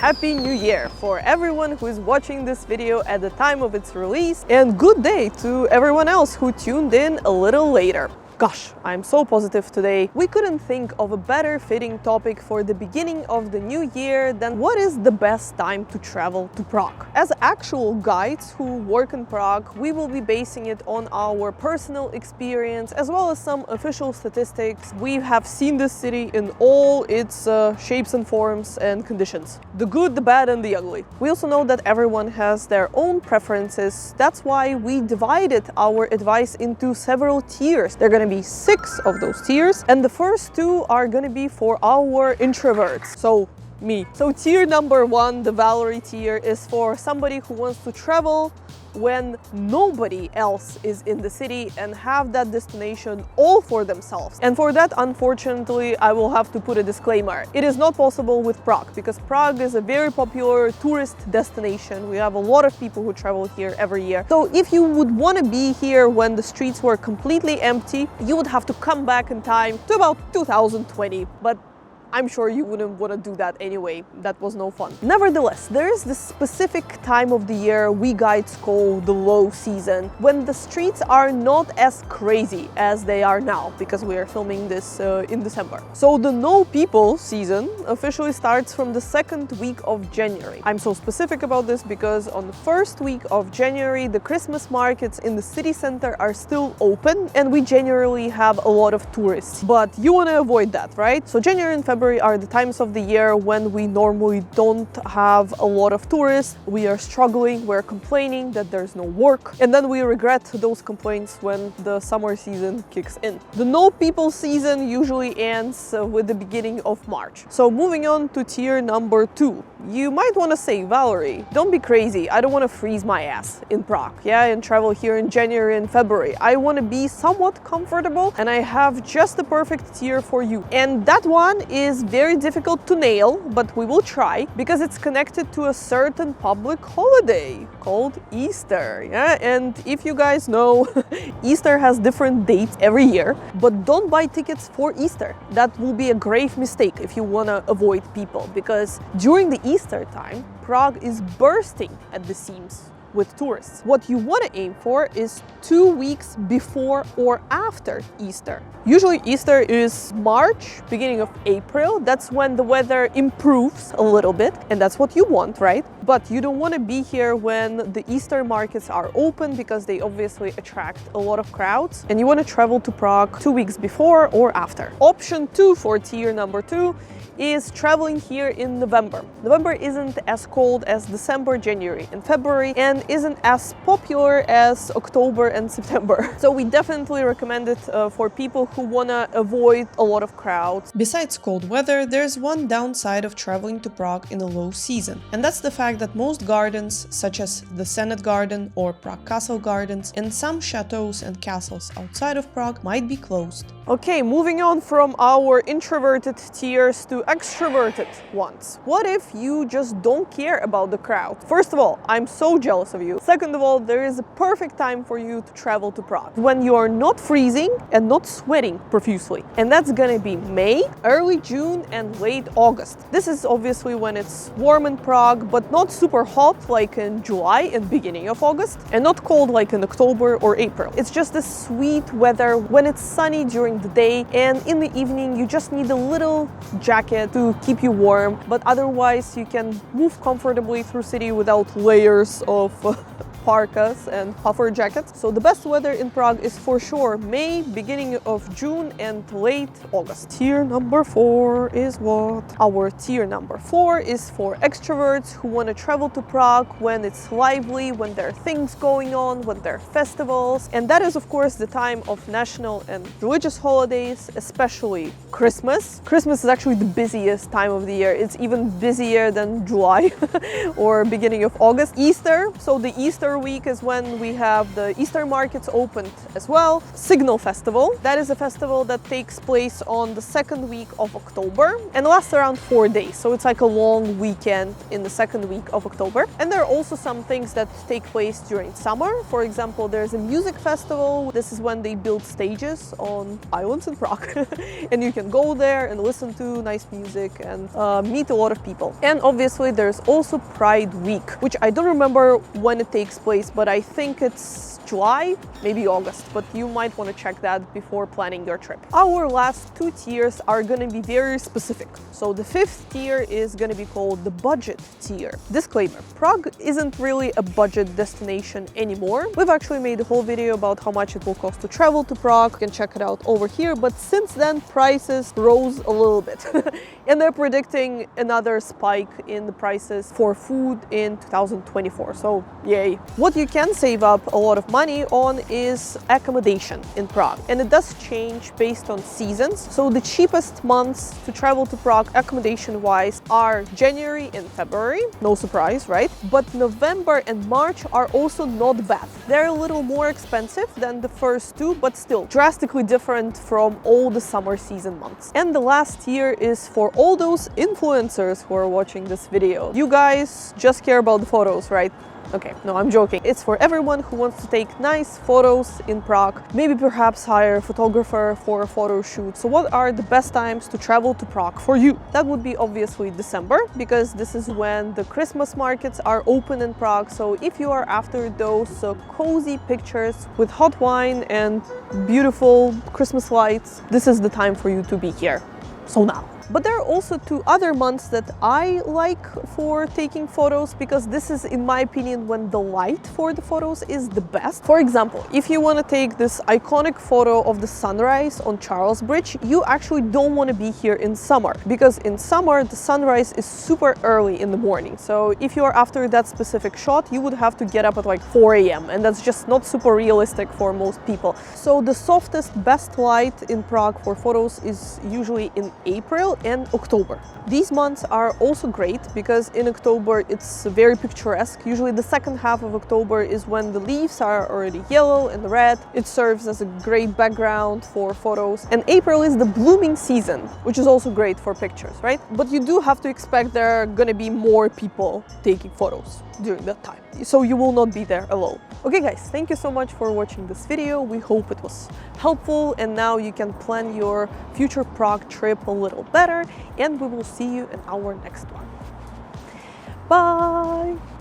Happy New Year for everyone who is watching this video at the time of its release, and good day to everyone else who tuned in a little later. Gosh, I'm so positive today. We couldn't think of a better fitting topic for the beginning of the new year than what is the best time to travel to Prague. As actual guides who work in Prague, we will be basing it on our personal experience as well as some official statistics. We have seen this city in all its shapes and forms and conditions. The good, the bad and the ugly. We also know that everyone has their own preferences. That's why we divided our advice into several tiers. They're going to be 6 of those tiers, and the first 2 are going to be for our introverts, so me. So tier number 1, the Valerie tier, is for somebody who wants to travel when nobody else is in the city and have that destination all for themselves. And for that, unfortunately, I will have to put a disclaimer. It is not possible with Prague, because Prague is a very popular tourist destination. We have a lot of people who travel here every year. So if you would want to be here when the streets were completely empty, you would have to come back in time to about 2020. But I'm sure you wouldn't want to do that anyway. That was no fun. Nevertheless, there is this specific time of the year we guides call the low season, when the streets are not as crazy as they are now, because we are filming this in December. So the no people season officially starts from the 2nd week of January. I'm so specific about this because on the 1st week of January, the Christmas markets in the city center are still open and we generally have a lot of tourists. But you want to avoid that, right? So January and February are the times of the year when we normally don't have a lot of tourists. We are struggling, we're complaining that there's no work, and then we regret those complaints when the summer season kicks in. The no people season usually ends with the beginning of March. So moving on to tier number 2. You might want to say, Valerie, don't be crazy. I don't want to freeze my ass in Prague, and travel here in January and February. I want to be somewhat comfortable, and I have just the perfect tier for you. And that one is very difficult to nail, but we will try, because it's connected to a certain public holiday called Easter. And if you guys know, Easter has different dates every year, but don't buy tickets for Easter. That will be a grave mistake if you want to avoid people, because during the Easter time, Prague is bursting at the seams with tourists. What you want to aim for is 2 weeks before or after Easter. Usually Easter is March, beginning of April. That's when the weather improves a little bit, and that's what you want, right? But you don't want to be here when the Easter markets are open, because they obviously attract a lot of crowds, and you want to travel to Prague 2 weeks before or after. Option 2 for tier number 2 is traveling here in November. November isn't as cold as December, January and February, and isn't as popular as October and September. So we definitely recommend it for people who want to avoid a lot of crowds. Besides cold weather, there's one downside of traveling to Prague in the low season, and that's the fact that most gardens, such as the Senate Garden or Prague Castle Gardens, and some chateaus and castles outside of Prague might be closed. Okay, moving on from our introverted tiers to extroverted ones. What if you just don't care about the crowd? First of all, I'm so jealous of you. Second of all, there is a perfect time for you to travel to Prague, when you are not freezing and not sweating profusely. And that's gonna be May, early June and late August. This is obviously when it's warm in Prague, but not super hot like in July and beginning of August, and not cold like in October or April. It's just this sweet weather when it's sunny during the day, and in the evening you just need a little jacket to keep you warm, but otherwise you can move comfortably through city without layers of parkas and puffer jackets. So the best weather in Prague is for sure May, beginning of June and late August. Tier number 4 is what? Our tier number 4 is for extroverts who want to travel to Prague when it's lively, when there are things going on, when there are festivals. And that is of course the time of national and religious holidays, especially Christmas. Christmas is actually the busiest time of the year. It's even busier than July or beginning of August. Easter, so the Easter Easter week is when we have the Easter markets opened as well. Signal Festival, that is a festival that takes place on the second week of October and lasts around 4 days. So it's like a long weekend in the second week of October. And there are also some things that take place during summer. For example, there's a music festival. This is when they build stages on islands in Prague. And you can go there and listen to nice music and meet a lot of people. And obviously there's also Pride Week, which I don't remember when it takes place, but I think it's July, maybe August, but you might want to check that before planning your trip. Our last 2 tiers are going to be very specific. So the 5th tier is going to be called the budget tier. Disclaimer, Prague isn't really a budget destination anymore. We've actually made a whole video about how much it will cost to travel to Prague. You can check it out over here, but since then prices rose a little bit. And they're predicting another spike in the prices for food in 2024, so yay. What you can save up a lot of money on is accommodation in Prague, and it does change based on seasons. So the cheapest months to travel to Prague accommodation-wise are January and February, no surprise, right? But November and March are also not bad. They're a little more expensive than the first two, but still drastically different from all the summer season months. And the last tier is for all those influencers who are watching this video. You guys just care about the photos, right? Okay, no, I'm joking. It's for everyone who wants to take nice photos in Prague, maybe perhaps hire a photographer for a photo shoot. So what are the best times to travel to Prague for you? That would be obviously December, because this is when the Christmas markets are open in Prague. So if you are after those cozy pictures with hot wine and beautiful Christmas lights, this is the time for you to be here. So now. But there are also 2 other months that I like for taking photos, because this is, in my opinion, when the light for the photos is the best. For example, if you want to take this iconic photo of the sunrise on Charles Bridge, you actually don't want to be here in summer, because in summer the sunrise is super early in the morning. So if you are after that specific shot, you would have to get up at like 4 a.m. and that's just not super realistic for most people. So the softest, best light in Prague for photos is usually in April and October. These months are also great because in October it's very picturesque. Usually the second half of October is when the leaves are already yellow and red. It serves as a great background for photos. And April is the blooming season, which is also great for pictures, right? But you do have to expect there are gonna be more people taking photos during that time, so you will not be there alone. Okay guys, thank you so much for watching this video. We hope it was helpful, and now you can plan your future Prague trip a little better, and we will see you in our next one. Bye!